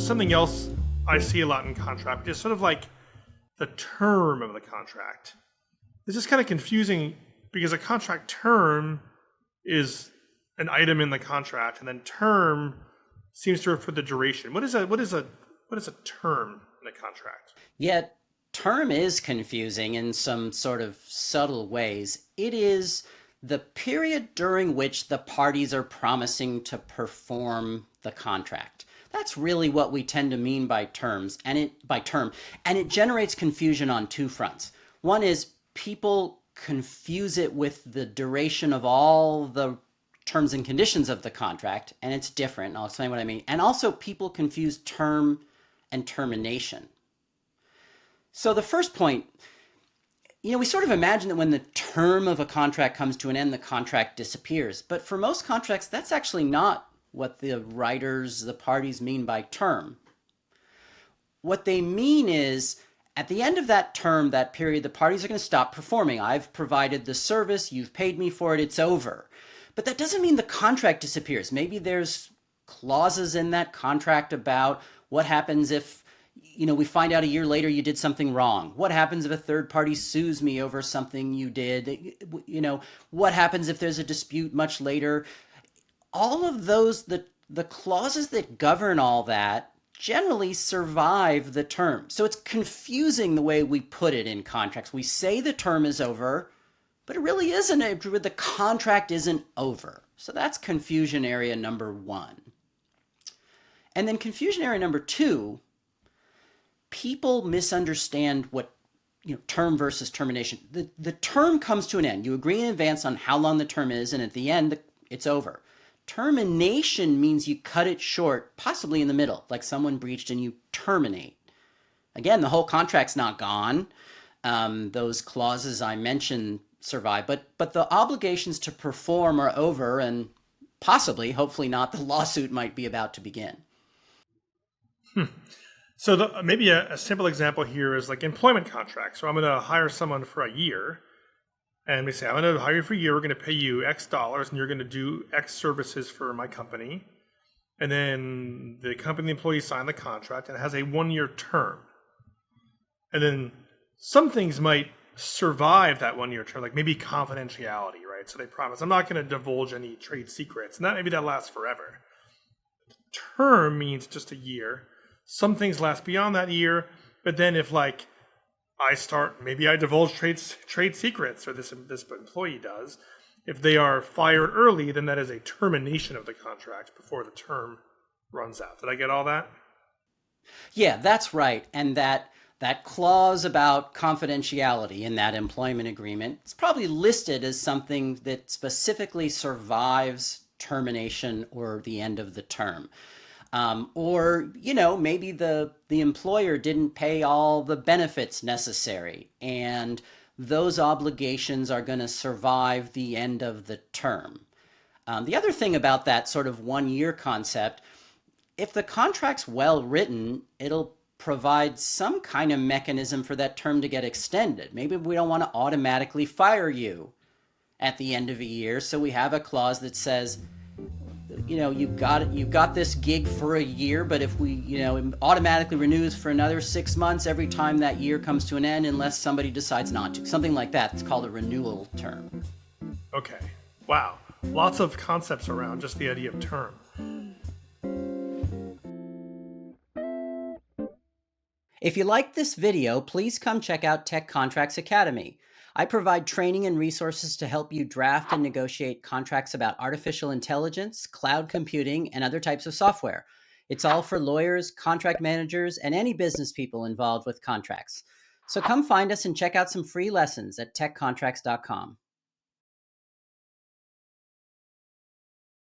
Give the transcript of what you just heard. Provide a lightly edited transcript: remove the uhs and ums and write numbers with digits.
something else I see a lot in contract, which is sort of like the term of the contract. This is kind of confusing because a contract term is an item in the contract, and then term seems to refer to the duration. What is a term in a contract? Yet, term is confusing in some sort of subtle ways. It is the period during which the parties are promising to perform the contract. That's really what we tend to mean by terms and it generates confusion on two fronts. One is people confuse it with the duration of all the terms and conditions of the contract, and it's different. I'll explain what I mean. And also people confuse term and termination. So the first point, we sort of imagine that when the term of a contract comes to an end, the contract disappears. But for most contracts, that's actually not what the writers, the parties mean by term. What they mean is at the end of that term, that period, the parties are going to stop performing. I've provided the service, you've paid me for it, it's over. But that doesn't mean the contract disappears. Maybe there's clauses in that contract about what happens if we find out a year later you did something wrong. What happens if a third party sues me over something you did? What happens if there's a dispute much later? All of those, the clauses that govern all that generally survive the term. So it's confusing the way we put it in contracts. We say the term is over, but it really isn't. The contract isn't over. So that's confusion area number one. And then confusion area number two, people misunderstand what term versus termination. The term comes to an end. You agree in advance on how long the term is, and at the end, it's over. Termination means you cut it short, possibly in the middle, like someone breached and you terminate. Again, the whole contract's not gone. Those clauses I mentioned survive, but the obligations to perform are over, and possibly, hopefully not, the lawsuit might be about to begin. So maybe a simple example here is like employment contracts. So I'm going to hire someone for a year, and we say, I'm going to hire you for a year. We're going to pay you X dollars, and you're going to do X services for my company. And then the company employees sign the contract, and it has a 1-year term. And then some things might survive that 1-year term, like maybe confidentiality, right? So they promise, I'm not going to divulge any trade secrets, and maybe that lasts forever. Term means just a year. Some things last beyond that year, but then if maybe I divulge trade secrets, or this employee does. If they are fired early, then that is a termination of the contract before the term runs out. Did I get all that? Yeah, that's right. And that clause about confidentiality in that employment agreement, it's probably listed as something that specifically survives termination or the end of the term. Maybe the employer didn't pay all the benefits necessary, and those obligations are going to survive the end of the term. The other thing about that sort of 1-year concept, if the contract's well written, it'll provide some kind of mechanism for that term to get extended. Maybe we don't want to automatically fire you at the end of a year, so we have a clause that says, you've got this gig for a year, but if we, it automatically renews for another 6 months every time that year comes to an end, unless somebody decides not to. Something like that. It's called a renewal term. Okay. Wow. Lots of concepts around just the idea of term. If you liked this video, please come check out Tech Contracts Academy. I provide training and resources to help you draft and negotiate contracts about artificial intelligence, cloud computing, and other types of software. It's all for lawyers, contract managers, and any business people involved with contracts. So come find us and check out some free lessons at techcontracts.com.